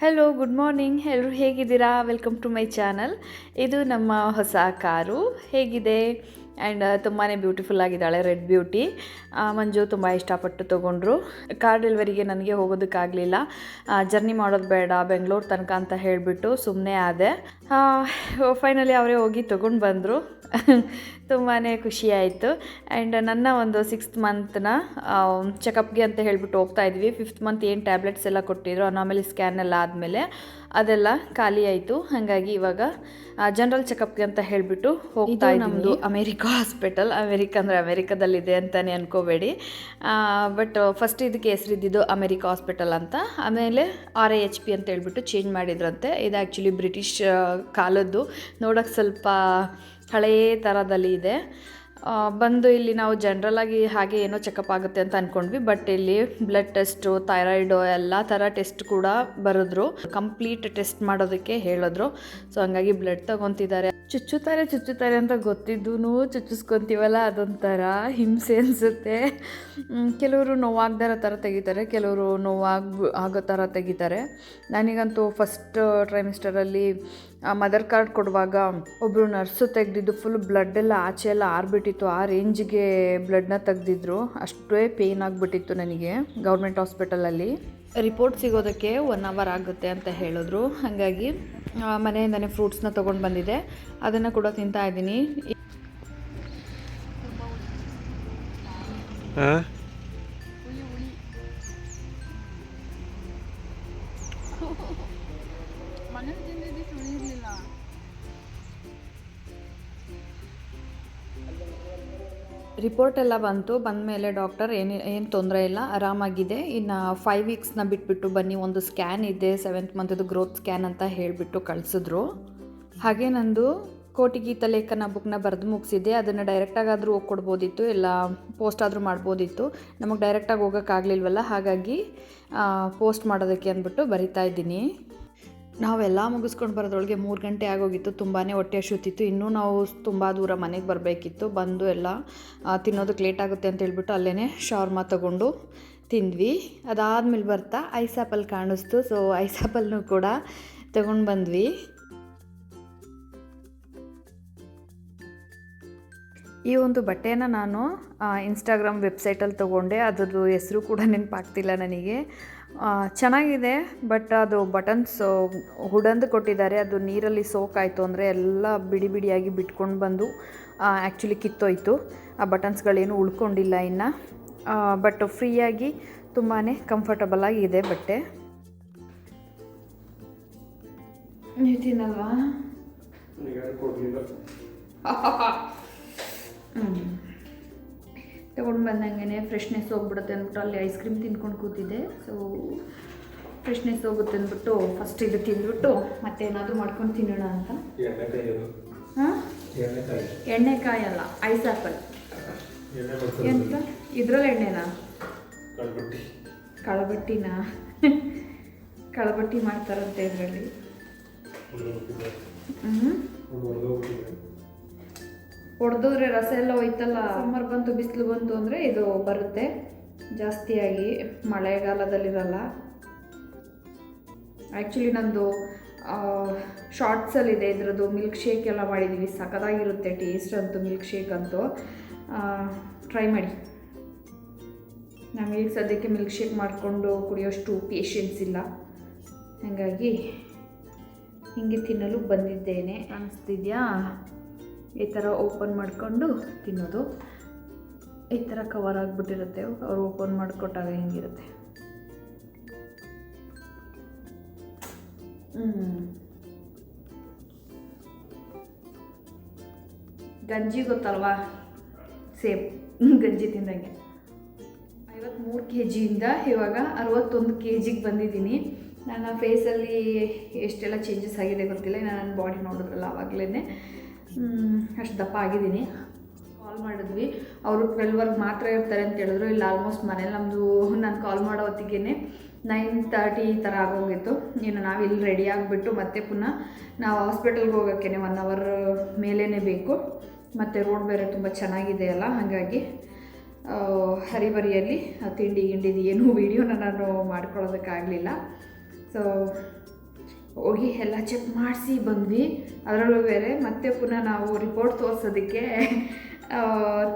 Hello, good morning. ಎಲ್ಲರೂ ಹೇಗಿದ್ದೀರಾ? Welcome to my channel. ಇದು ನಮ್ಮ ಹೊಸ ಕಾರು. ಹೇಗಿದೆ? ಆ್ಯಂಡ್ ತುಂಬಾ ಬ್ಯೂಟಿಫುಲ್ ಆಗಿದ್ದಾಳೆ, ರೆಡ್ ಬ್ಯೂಟಿ. ಮಂಜು ತುಂಬ ಇಷ್ಟಪಟ್ಟು ತೊಗೊಂಡ್ರು. ಕಾರ್ ಡೆಲಿವರಿಗೆ ನನಗೆ ಹೋಗೋದಕ್ಕಾಗಲಿಲ್ಲ, ಜರ್ನಿ ಮಾಡೋದು ಬೇಡ ಬೆಂಗಳೂರು ತನಕ ಅಂತ ಹೇಳಿಬಿಟ್ಟು ಸುಮ್ಮನೆ ಆದೆ. ಫೈನಲಿ ಅವರೇ ಹೋಗಿ ತೊಗೊಂಡು ಬಂದರು. ತುಂಬಾ ಖುಷಿಯಾಯಿತು. ಆ್ಯಂಡ್ ನನ್ನ ಒಂದು 6th ಮಂತ್ನ ಚೆಕಪ್ಗೆ ಅಂತ ಹೇಳಿಬಿಟ್ಟು ಹೋಗ್ತಾ ಇದ್ವಿ. 5th ಮಂತ್ ಏನು ಟ್ಯಾಬ್ಲೆಟ್ಸ್ ಎಲ್ಲ ಕೊಟ್ಟಿದ್ರು, ಆಮೇಲೆ ಸ್ಕ್ಯಾನ್ ಎಲ್ಲ ಆದಮೇಲೆ ಅದೆಲ್ಲ ಖಾಲಿ ಆಯಿತು. ಹಾಗಾಗಿ ಇವಾಗ ಜನರಲ್ ಚೆಕಪ್ಗೆ ಅಂತ ಹೇಳಿಬಿಟ್ಟು ಹೋಗ್ತಾ ಇದ್ದೀವಿ. ನಮ್ಮದು ಅಮೇರಿಕಾ ಹಾಸ್ಪಿಟಲ್. ಅಮೇರಿಕಾದಲ್ಲಿದೆ ಅಂತಲೇ ಅನ್ಕೋಬೇಡಿ. ಬಟ್ ಫಸ್ಟ್ ಇದಕ್ಕೆ ಹೆಸರಿದ್ದಿದ್ದು ಅಮೇರಿಕಾ ಹಾಸ್ಪಿಟಲ್ ಅಂತ. ಆಮೇಲೆ RIHP ಅಂತ ಹೇಳ್ಬಿಟ್ಟು ಚೇಂಜ್ ಮಾಡಿದ್ರಂತೆ. ಇದು ಆ್ಯಕ್ಚುಲಿ ಬ್ರಿಟಿಷ್ ಕಾಲದ್ದು, ನೋಡೋಕ್ಕೆ ಸ್ವಲ್ಪ ಹಳೆಯ ಥರದಲ್ಲಿ ಇದೆ. ಬಂದು ಇಲ್ಲಿ ನಾವು ಜನರಲಾಗಿ ಹಾಗೆ ಏನೋ ಚೆಕಪ್ ಆಗುತ್ತೆ ಅಂತ ಅಂದ್ಕೊಂಡ್ವಿ. ಬಟ್ ಇಲ್ಲಿ ಬ್ಲಡ್ ಟೆಸ್ಟು, ಥೈರಾಯ್ಡು ಎಲ್ಲ ಥರ ಟೆಸ್ಟ್ ಕೂಡ ಬರೆದ್ರು. ಕಂಪ್ಲೀಟ್ ಟೆಸ್ಟ್ ಮಾಡೋದಕ್ಕೆ ಹೇಳಿದ್ರು. ಸೊ ಹಂಗಾಗಿ ಬ್ಲಡ್ ತೊಗೊತಿದ್ದಾರೆ. ಚುಚ್ಚುತ್ತಾರೆ ಅಂತ ಗೊತ್ತಿದ್ದೂ ಚುಚ್ಚಿಸ್ಕೊತೀವಲ್ಲ, ಅದೊಂಥರ ಹಿಂಸೆ ಅನಿಸುತ್ತೆ. ಕೆಲವರು ನೋವಾಗದಾರ ಥರ ತೆಗಿತಾರೆ, ಕೆಲವರು ಆಗೋ ಥರ ತೆಗಿತಾರೆ. ನನಗಂತೂ ಫಸ್ಟ್ ಟ್ರೈಮಿಸ್ಟರಲ್ಲಿ ಮದರ್ ಕಾರ್ಡ್ ಕೊಡುವಾಗ ಒಬ್ಬರು ನರ್ಸು ತೆಗೆದಿದ್ದು ಫುಲ್ ಬ್ಲಡ್ಡೆಲ್ಲ ಆಚೆ ಎಲ್ಲ ಆರ್ಬಿಟ್ಟಿತ್ತು. ಆ ರೇಂಜಿಗೆ ಬ್ಲಡ್ನ ತೆಗೆದಿದ್ರು. ಅಷ್ಟೇ ಪೇಯ್ನ್ ಆಗಿಬಿಟ್ಟಿತ್ತು ನನಗೆ ಗೌರ್ಮೆಂಟ್ ಹಾಸ್ಪಿಟಲಲ್ಲಿ. ರಿಪೋರ್ಟ್ ಸಿಗೋದಕ್ಕೆ 1 hour ಆಗುತ್ತೆ ಅಂತ ಹೇಳಿದ್ರು. ಹಾಗಾಗಿ ಮನೆಯಿಂದನೇ ಫ್ರೂಟ್ಸ್ನ ತೊಗೊಂಡು ಬಂದಿದ್ದೆ, ಅದನ್ನು ಕೂಡ ತಿಂತಾ ಇದ್ದೀನಿ. ರಿಪೋರ್ಟ್ ಎಲ್ಲ ಬಂದಮೇಲೆ ಡಾಕ್ಟರ್ ಏನು ತೊಂದರೆ ಇಲ್ಲ, ಆರಾಮಾಗಿದೆ, ಇನ್ನು 5 weeksನ ಬಿಟ್ಬಿಟ್ಟು ಬನ್ನಿ, ಒಂದು ಸ್ಕ್ಯಾನ್ ಇದೆ 7th ಮಂತದ್ದು ಗ್ರೋತ್ ಸ್ಕ್ಯಾನ್ ಅಂತ ಹೇಳಿಬಿಟ್ಟು ಕಳಿಸಿದ್ರು. ಹಾಗೆ ನಂದು ಕೋಟಿಗೀತ ಲೇಖನ ಬುಕ್ನ ಬರೆದು ಮುಗಿಸಿದ್ದೆ. ಅದನ್ನು ಡೈರೆಕ್ಟಾಗಾದರೂ ಹೋಗಿ ಕೊಡ್ಬೋದಿತ್ತು, ಇಲ್ಲ ಪೋಸ್ಟ್ ಆದರೂ ಮಾಡ್ಬೋದಿತ್ತು. ನಮಗೆ ಡೈರೆಕ್ಟಾಗಿ ಹೋಗೋಕ್ಕಾಗಲಿಲ್ವಲ್ಲ, ಹಾಗಾಗಿ ಪೋಸ್ಟ್ ಮಾಡೋದಕ್ಕೆ ಅಂದ್ಬಿಟ್ಟು ಬರಿತಾ ಇದ್ದೀನಿ. ನಾವೆಲ್ಲ ಮುಗಿಸ್ಕೊಂಡು ಬರೋದ್ರೊಳಗೆ 3 ಗಂಟೆ ಆಗೋಗಿತ್ತು. ತುಂಬಾ ಹೊಟ್ಟೆ ಹಸಿತಿತ್ತು. ಇನ್ನೂ ನಾವು ತುಂಬ ದೂರ ಮನೆಗೆ ಬರಬೇಕಿತ್ತು. ಬಂದು ಎಲ್ಲ ತಿನ್ನೋದಕ್ಕೆ ಲೇಟ್ ಆಗುತ್ತೆ ಅಂತ ಹೇಳ್ಬಿಟ್ಟು ಅಲ್ಲೇ ಶವರ್ಮ ತೊಗೊಂಡು ತಿಂದ್ವಿ. ಅದಾದಮೇಲೆ ಬರ್ತಾ ಐಸ್ ಆ್ಯಪಲ್ ಕಾಣಿಸ್ತು. ಸೊ ಐಸ್ ಆ್ಯಪಲ್ನೂ ಕೂಡ ತೊಗೊಂಡು ಬಂದ್ವಿ. ಈ ಒಂದು ಬಟ್ಟೆನ ನಾನು ಇನ್ಸ್ಟಾಗ್ರಾಮ್ ವೆಬ್ಸೈಟಲ್ಲಿ ತೊಗೊಂಡೆ. ಅದ್ರದ್ದು ಹೆಸರು ಕೂಡ ನೆನಪಾಗ್ತಿಲ್ಲ ನನಗೆ. ಚೆನ್ನಾಗಿದೆ, ಬಟ್ ಅದು ಬಟನ್ಸ್ ಹುಡಂದು ಕೊಟ್ಟಿದ್ದಾರೆ. ಅದು ನೀರಲ್ಲಿ ಸೋಕಾಯಿತು ಅಂದರೆ ಎಲ್ಲ ಬಿಡಿ ಬಿಡಿಯಾಗಿ ಬಿಟ್ಕೊಂಡು ಬಂದು ಆ್ಯಕ್ಚುಲಿ ಕಿತ್ತೋಯ್ತು. ಆ ಬಟನ್ಸ್ಗಳೇನು ಉಳ್ಕೊಂಡಿಲ್ಲ ಇನ್ನು. ಬಟ್ ಫ್ರೀಯಾಗಿ ತುಂಬಾ ಕಂಫರ್ಟಬಲಾಗಿ ಇದೆ ಬಟ್ಟೆ. ನೀವು ತಿನ್ನಲ್ವಾ? ತೊಗೊಂಡು ಬಂದಂಗೆ ಫ್ರೆಶ್ನೆಸ್ ಹೋಗ್ಬಿಡುತ್ತೆ ಅಂದ್ಬಿಟ್ಟು ಅಲ್ಲಿ ಐಸ್ ಕ್ರೀಮ್ ತಿನ್ಕೊಂಡು ಕೂತಿದ್ದೆ. ಸೊ ಫ್ರೆಶ್ನೆಸ್ ಹೋಗುತ್ತೆ ಅಂದ್ಬಿಟ್ಟು ಫಸ್ಟ್ ಇದು ತಿಂದ್ಬಿಟ್ಟು ಮತ್ತೆ ಏನಾದರೂ ಮಾಡ್ಕೊಂಡು ತಿನ್ನೋಣ ಅಂತ. ಎಣ್ಣೆಕಾಯಿ ಅಲ್ಲ, ಐಸ್ ಆ್ಯಪಲ್. ಎಂತ ಇದ್ರಲ್ಲಿ ಎಣ್ಣೆನಾ? ಕಳಬಟ್ಟಿನಾ? ಕಳಬಟ್ಟಿ ಮಾಡ್ತಾರಂತೆ ಇದರಲ್ಲಿ. ಹೊಡೆದೋದ್ರೆ ರಸ ಎಲ್ಲ ಹೋಯ್ತಲ್ಲ. ಸಮ್ಮರ್ ಬಂತು, ಬಿಸಿಲು ಬಂತು ಅಂದರೆ ಇದು ಬರುತ್ತೆ ಜಾಸ್ತಿಯಾಗಿ, ಮಳೆಗಾಲದಲ್ಲಿರಲ್ಲ. ಆ್ಯಕ್ಚುಲಿ ನಂದು ಶಾರ್ಟ್ಸಲ್ಲಿದೆ ಇದರದ್ದು ಮಿಲ್ಕ್ ಶೇಕ್ ಎಲ್ಲ ಮಾಡಿದ್ದೀವಿ. ಸಖತ್ತಾಗಿರುತ್ತೆ ಟೇಸ್ಟ್ ಅಂತೂ, ಮಿಲ್ಕ್ ಶೇಕ್ ಅಂತೂ ಟ್ರೈ ಮಾಡಿ. ನಮಗೆ ಸದ್ಯಕ್ಕೆ ಮಿಲ್ಕ್ ಶೇಕ್ ಮಾಡಿಕೊಂಡು ಕುಡಿಯೋಷ್ಟು ಪೇಷನ್ಸ್ ಇಲ್ಲ, ಹಾಗಾಗಿ ಹೀಗೆ ತಿನ್ನಲು ಬಂದಿದ್ದೇನೆ. ಅನಿಸ್ತಿದ್ಯಾ? ಈ ಥರ ಓಪನ್ ಮಾಡಿಕೊಂಡು ತಿನ್ನೋದು. ಈ ಥರ ಕವರ್ ಆಗಿಬಿಟ್ಟಿರುತ್ತೆ, ಅವ್ರು ಓಪನ್ ಮಾಡಿಕೊಟ್ಟಾಗ ಹಿಂಗಿರುತ್ತೆ. ಗಂಜಿ ಗೊತ್ತಲ್ವಾ? ಸೇಮ್ ಗಂಜಿ ತಿಂದಂಗೆ. 53 kgಯಿಂದ ಇವಾಗ 61 kgಗೆ ಬಂದಿದ್ದೀನಿ. ನನ್ನ ಫೇಸಲ್ಲಿ ಎಷ್ಟೆಲ್ಲ ಚೇಂಜಸ್ ಆಗಿದೆ ಗೊತ್ತಿಲ್ಲ. ನನ್ನ ಬಾಡಿ ನೋಡಿದ್ರಲ್ಲ ಆವಾಗಲೇ ಅಷ್ಟು ದಪ್ಪ ಆಗಿದ್ದೀನಿ. ಕಾಲ್ ಮಾಡಿದ್ವಿ, ಅವರು 12 ಮಾತ್ರ ಇರ್ತಾರೆ ಅಂತ ಹೇಳಿದ್ರು. ಇಲ್ಲ ಆಲ್ಮೋಸ್ಟ್ ಮನೇಲಿ ನಮ್ಮದು ನಾನು ಕಾಲ್ ಮಾಡೋ ಹೊತ್ತಿಗೆ 9:30 ಈ ಥರ ಆಗೋಗಿತ್ತು. ಇನ್ನು ನಾವು ಇಲ್ಲಿ ರೆಡಿ ಆಗಿಬಿಟ್ಟು ಮತ್ತೆ ಪುನಃ ನಾವು ಹಾಸ್ಪಿಟಲ್ಗೆ ಹೋಗೋಕ್ಕೆ 1 hour ಮೇಲೇ ಬೇಕು. ಮತ್ತು ರೋಡ್ ಬೇರೆ ತುಂಬ ಚೆನ್ನಾಗಿದೆ ಅಲ್ಲ, ಹಾಗಾಗಿ ಹರಿಬರಿಯಲ್ಲಿ ತಿಂಡಿ ಗಿಂಡಿದು ಏನೂ ವೀಡಿಯೋನ ನಾನು ಮಾಡ್ಕೊಳ್ಳೋದಕ್ಕಾಗಲಿಲ್ಲ. ಸೊ ಹೋಗಿ ಎಲ್ಲ ಚೆಕ್ ಮಾಡಿಸಿ ಬಂದ್ವಿ. ಅದರಲ್ಲೂ ಬೇರೆ ಮತ್ತೆ ಪುನಃ ನಾವು ರಿಪೋರ್ಟ್ ತೋರಿಸೋದಕ್ಕೆ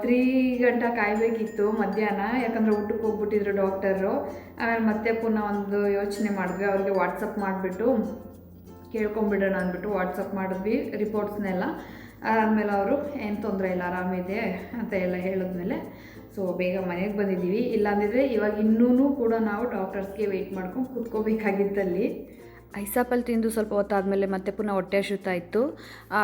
3 ಗಂಟೆ ಕಾಯಬೇಕಿತ್ತು ಮಧ್ಯಾಹ್ನ, ಯಾಕಂದರೆ ಊಟಕ್ಕೆ ಹೋಗ್ಬಿಟ್ಟಿದ್ರು ಡಾಕ್ಟರು. ಆಮೇಲೆ ಮತ್ತೆ ಪುನಃ ಒಂದು ಯೋಚನೆ ಮಾಡಿದ್ವಿ, ಅವ್ರಿಗೆ ವಾಟ್ಸಪ್ ಮಾಡಿಬಿಟ್ಟು ಕೇಳ್ಕೊಂಬಿಡೋಣ ಅಂದ್ಬಿಟ್ಟು ವಾಟ್ಸಪ್ ಮಾಡಿದ್ವಿ ರಿಪೋರ್ಟ್ಸ್ನೆಲ್ಲ. ಆದಮೇಲೆ ಅವರು ಏನು ತೊಂದರೆ ಇಲ್ಲ, ಆರಾಮಿದೆ ಅಂತ ಎಲ್ಲ ಹೇಳಿದ್ಮೇಲೆ ಸೊ ಬೇಗ ಮನೆಗೆ ಬಂದಿದ್ದೀವಿ. ಇಲ್ಲಾಂದಿದ್ರೆ ಇವಾಗ ಇನ್ನೂ ಕೂಡ ನಾವು ಡಾಕ್ಟರ್ಸ್ಗೆ ವೆಯ್ಟ್ ಮಾಡ್ಕೊಂಡು ಕೂತ್ಕೋಬೇಕಾಗಿತ್ತಲ್ಲಿ. ಐಸಾಪಲ್ ತಿಂದು ಸ್ವಲ್ಪ ಹೊತ್ತಾದಮೇಲೆ ಮತ್ತೆ ಪುನಃ ಹೊಟ್ಟೆ ಹಸಿತಾ ಇತ್ತು.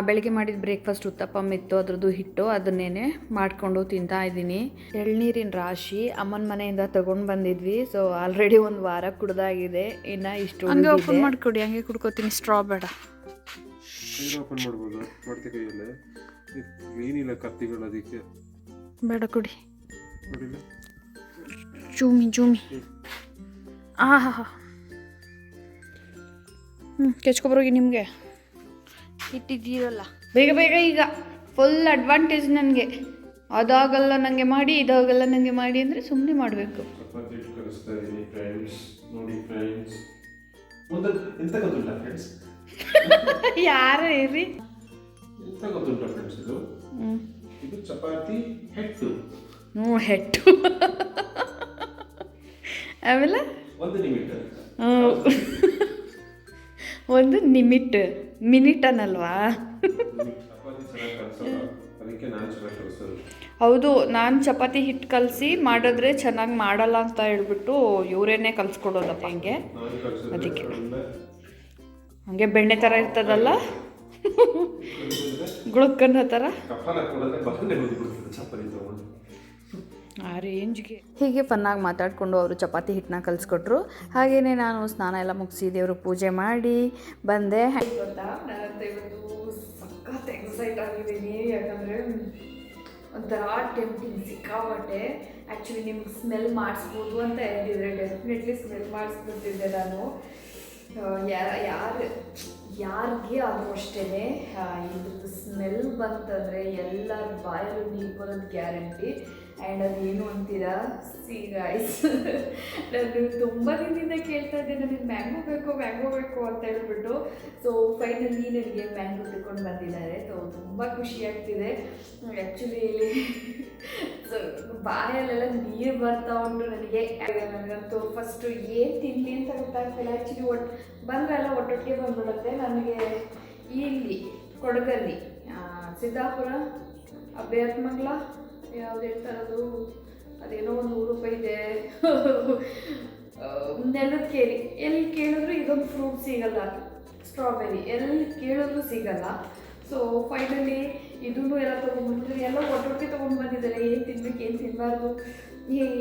ಬೆಳಗ್ಗೆ ಮಾಡಿದ ಬ್ರೇಕ್ಫಾಸ್ಟ್ ಉತ್ತಪ್ಪಮ್ ಇತ್ತು, ಅದ್ರದ್ದು ಹಿಟ್ಟು, ಅದನ್ನೇನೆ ಮಾಡಿಕೊಂಡು ತಿಂತಾ ಇದ್ದೀನಿ. ಎಳ್ನೀರಿನ ರಾಶಿ ಅಮ್ಮನ ಮನೆಯಿಂದ ತೊಗೊಂಡು ಬಂದಿದ್ವಿ. ಸೊ ಆಲ್ರೆಡಿ ಒಂದು ವಾರ ಕುಡ್ದಾಗಿದೆ, ಇನ್ನು ಇಷ್ಟು ಹಂಗೆ ಓಪನ್ ಮಾಡಿಕೊಡಿ, ಹಂಗೆ ಕುಡ್ಕೋತೀನಿ. ಸ್ಟ್ರಾ ಬೇಡ, ಓಪನ್ ಮಾಡ್ಬೋದು, ಮಾಡ್ತೆ ಕೈಯಲ್ಲೇ ಏನಿಲ್ಲ ಕತ್ತಿಗಳು ಅದಕ್ಕೆ ಬೇಡ ಕೊಡಿ. ಜೂಮಿ ಜೂಮಿ ಆಹಾ ಕೆಚ್ಕೊಬರೋಗಿ ನಿಮಗೆ ಇಟ್ಟಿದ್ದೀರಲ್ಲ. ಬೇಗ ಬೇಗ ಈಗ ಫುಲ್ ಅಡ್ವಾಂಟೇಜ್ ನನಗೆ. ಅದಾಗಲ್ಲ ನನಗೆ ಮಾಡಿ, ಇದಾಗಲ್ಲ ನನಗೆ ಮಾಡಿ ಅಂದರೆ ಸುಮ್ಮನೆ ಮಾಡಬೇಕು. ಯಾರು ಇರಿ ಎಂತ ಗೊತ್ತುಂಟ ಫ್ರೆಂಡ್ಸ್, ಇದು ಚಪಾತಿ ಹೆಟ್ಟು. ಹೆಟ್ಟು ಆಮೇಲೆ ಒಂದು ಮಿನಿಟ್ ಅನ್ನಲ್ವಾ? ಹೌದು, ನಾನು ಚಪಾತಿ ಹಿಟ್ಟು ಕಲಸಿ ಮಾಡಿದ್ರೆ ಚೆನ್ನಾಗಿ ಮಾಡಲ್ಲ ಅಂತ ಹೇಳ್ಬಿಟ್ಟು ಇವರೇನೆ ಕಲಿಸ್ಕೊಡೋದಪ್ಪ. ಹಂಗೆ ಅದಕ್ಕೆ ಹಂಗೆ ಬೆಣ್ಣೆ ಥರ ಇರ್ತದಲ್ಲ, ಗುಳಕ್ಕನ್ನ ಥರ ಆ ರೇಂಜ್ಗೆ. ಹೀಗೆ ಫನ್ನಾಗಿ ಮಾತಾಡಿಕೊಂಡು ಅವರು ಚಪಾತಿ ಹಿಟ್ಟನ್ನ ಕಲಿಸ್ಕೊಟ್ರು. ಹಾಗೆಯೇ ನಾನು ಸ್ನಾನ ಎಲ್ಲ ಮುಗಿಸಿ ದೇವ್ರ ಪೂಜೆ ಮಾಡಿ ಬಂದೆ. ಗೊತ್ತಾ, ನಾನಂತ ಇವತ್ತು ಸಖತ್ ಎಕ್ಸೈಟ್ ಆಗಿದ್ದೀನಿ, ಯಾಕಂದರೆ ಒಂಥರ ಟೆಂಪ್ಟಿಂಗ್ ಸಿಕ್ಕಾಬಟ್ಟೆ. ಆ್ಯಕ್ಚುಲಿ ನಿಮ್ಗೆ ಸ್ಮೆಲ್ ಮಾಡಿಸ್ಬೋದು ಅಂತ ಹೇಳಿದ್ರೆ ಡೆಫಿನೆಟ್ಲಿ ಸ್ಮೆಲ್ ಮಾಡಿಸ್ಬಿಟ್ಟಿದ್ದೆ ನಾನು. ಯಾರಿಗೆ ಆದರೂ ಅಷ್ಟೇ ಇದ್ರದ್ದು ಸ್ಮೆಲ್ ಬಂತಂದರೆ ಎಲ್ಲರ ಬಾಯಲ್ಲೂ ನೀರು ಬರೋದು ಗ್ಯಾರಂಟಿ. ಆ್ಯಂಡ್ ಅದೇನು ಅಂತೀರಾ, ಸೀ ರೈಸ್. ನಾನು ತುಂಬ ದಿನದಿಂದ ಕೇಳ್ತಾ ಇದ್ದೆ ನನಗೆ ಮ್ಯಾಂಗೋ ಬೇಕು ಅಂತ ಹೇಳ್ಬಿಟ್ಟು. ಸೊ ಫೈನಲಿ ನನಗೆ ಮ್ಯಾಂಗೋ ತಗೊಂಡು ಬಂದಿದ್ದಾರೆ. ಸೊ ತುಂಬ ಖುಷಿ ಆಗ್ತಿದೆ ಆ್ಯಕ್ಚುಲಿ. ಇಲ್ಲಿ ಸೊ ಬಾಯಲ್ಲೆಲ್ಲ ನೀರು ಬರ್ತಾ ಉಂಟು ನನಗಂತೂ. ಫಸ್ಟು ಏನು ತಿನ್ನಲಿ ಅಂತ ಗೊತ್ತಾಗ್ತಿಲ್ಲ. ಆ್ಯಕ್ಚುಲಿ ಬಂದ್ರೆಲ್ಲ ಒಟ್ಟೊಟ್ಟಿಗೆ ಬಂದ್ಬಿಡುತ್ತೆ ನನಗೆ. ಇಲ್ಲಿ ಕೊಡಗಲ್ಲಿ ಸಿದ್ದಾಪುರ ಅಭ್ಯರ್ಥಮಂಗ್ಲ ಯಾವ್ದು ಹೇಳ್ತಾರದು, ಅದೇನೋ ಒಂದು ₹100 ಇದೆ. ನೆಲಕ್ಕೇರಿ ಎಲ್ಲಿ ಕೇಳಿದ್ರು ಇದೊಂದು ಫ್ರೂಟ್ ಸಿಗಲ್ಲ, ಸ್ಟ್ರಾಬೆರಿ ಎಲ್ಲಿ ಕೇಳಿದ್ರು ಸಿಗಲ್ಲ. ಸೊ ಫೈನಲಿ ಇದನ್ನು ಎಲ್ಲ ತೊಗೊಂಡ್ಬಂದಿದ್ರು, ಎಲ್ಲ ಒಟ್ಟೊಟ್ಟಿಗೆ ತೊಗೊಂಡು ಬಂದಿದ್ದಾರೆ. ಏನು ತಿನ್ಬೇಕು, ಏನು ತಿನ್ನಬಾರ್ದು,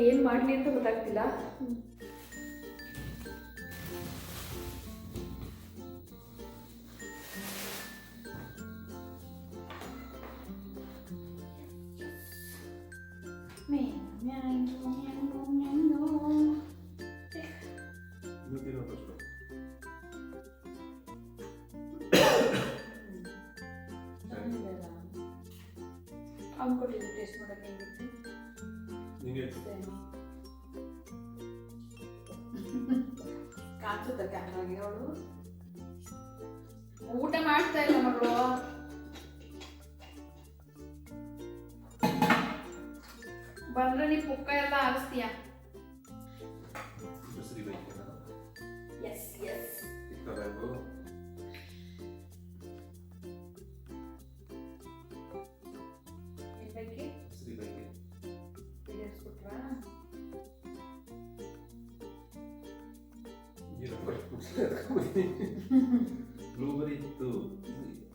ಏನು ಮಾಡಲಿ ಅಂತ ಗೊತ್ತಾಗ್ತಿಲ್ಲ. ಅಂದ್ಕೊಟ್ಟಿದ್ದು ಟೇಸ್ಟ್ ಮಾಡೋಕ್ಕೆ ಹೆಂಗಿತ್ತು ಕಾಣಿಸುತ್ತೆ ಕ್ಯಾಮ್ರಾಗೆ. ಅವಳು ಊಟ ಮಾಡ್ತಾ ಇಲ್ಲ ಮಗಳು. ಬಂದ್ರೆ ನೀ ಪುಕ್ಕ ಎಲ್ಲ ಆರಿಸ್ತೀಯ. ಎಸ್ ಎಸ್ ಬ್ಲೂಬೆರಿ ಇತ್ತು,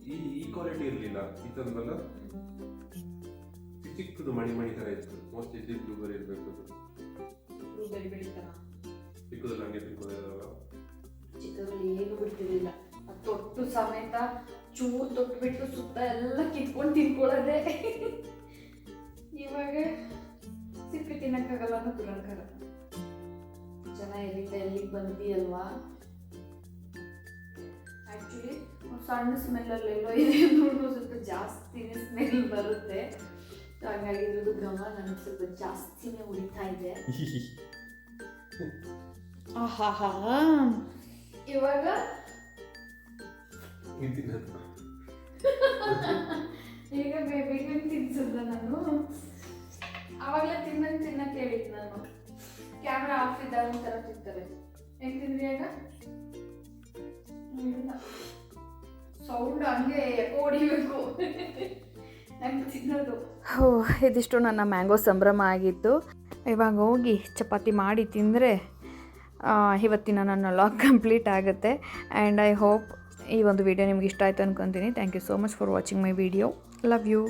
ಈ ಕ್ವಾಲಿಟಿ ಇರಲಿಲ್ಲ. ಇತ್ತಂದಲ್ಲ ಚಿಕ್ಕದು ಮಣಿ ಥರ ಇತ್ತು. ಮೋಸ್ಟ್ಲಿ ಇದು ಬ್ಲೂಬೆರಿ ಇರಬೇಕು. ಬ್ಲೂಬೆರಿ ಬೆಳಿತಾರ ಚಿಕ್ಕದಲ್ಲಿ ಹಂಗೆ ತಿನ್ಕೋದಿಲ್ಲ, ಚಿಕ್ಕದಲ್ಲಿ ಏನು ಬಿಡ್ತಿರ್ಲಿಲ್ಲ. ತೊಟ್ಟು ಸಮೇತ ಚೂರು ತೊಟ್ಬಿಟ್ಟು ಸುತ್ತ ಎಲ್ಲ ಕಿತ್ಕೊಂಡು ತಿನ್ಕೊಳ್ಳೋದೆ. ಇವಾಗ ಸಿಪ್ಪೆ ತಿನ್ನಕ್ಕಾಗಲ್ಲ ಅನ್ನೋ ದುರಂಕಾರ. ಜನ ಎಲ್ಲಿಂದ ಎಲ್ಲಿಗೆ ಬಂದ್ವಿ ಅಲ್ವಾ. ಆ್ಯಕ್ಚುಲಿ ಸಣ್ಣ ಸ್ಮೆಲ್ಲಲ್ಲೆಲ್ಲೋ ಇದೆ ನೋಡ್ಬೋದು, ಸ್ವಲ್ಪ ಜಾಸ್ತಿನೇ ಸ್ಮೆಲ್ ಬರುತ್ತೆ. ಹಾಗಾಗಿ ಇದ್ರದ್ದು ಘಮ ನನಗೆ ಸ್ವಲ್ಪ ಜಾಸ್ತಿನೇ ಉಳಿತಾ ಇದೆ. ಆಹಾ ಇವಾಗ ಈಗ ಬೇಬಿಗೆ ತಿನ್ಸಿದ್ದೆ ನಾನು. ಆವಾಗಲೇ ತಿನ್ನಕ್ಕೆ ಹೇಳಿದ್ದು ನಾನು. ಕ್ಯಾಮ್ರಾ ಆಫ್ ಇದ್ದಾಗ ಒಂಥರ ತಿಂತಾರೆ. ಹೆಂಗೆ ತಿಂದ್ರಿ ಆಗ? ಸೌಂಡ್ ಹಂಗೆ ಹೊಡಿಬೇಕು ನಂಗೆ ತಿನ್ನೋದು. ಹೋ, ಇದಿಷ್ಟು ನನ್ನ ಮ್ಯಾಂಗೋ ಸಂಭ್ರಮ ಆಗಿತ್ತು. ಇವಾಗ ಹೋಗಿ ಚಪಾತಿ ಮಾಡಿ ತಿಂದರೆ ಇವತ್ತಿನ ನನ್ನ ಲಾಗ್ ಕಂಪ್ಲೀಟ್ ಆಗುತ್ತೆ. ಆ್ಯಂಡ್ ಐ ಹೋಪ್ ಈ ಒಂದು ವಿಡಿಯೋ ನಿಮ್ಗೆ ಇಷ್ಟ ಆಯಿತು ಅನ್ಕೊತೀನಿ. Thank you so much for watching my video. Love you.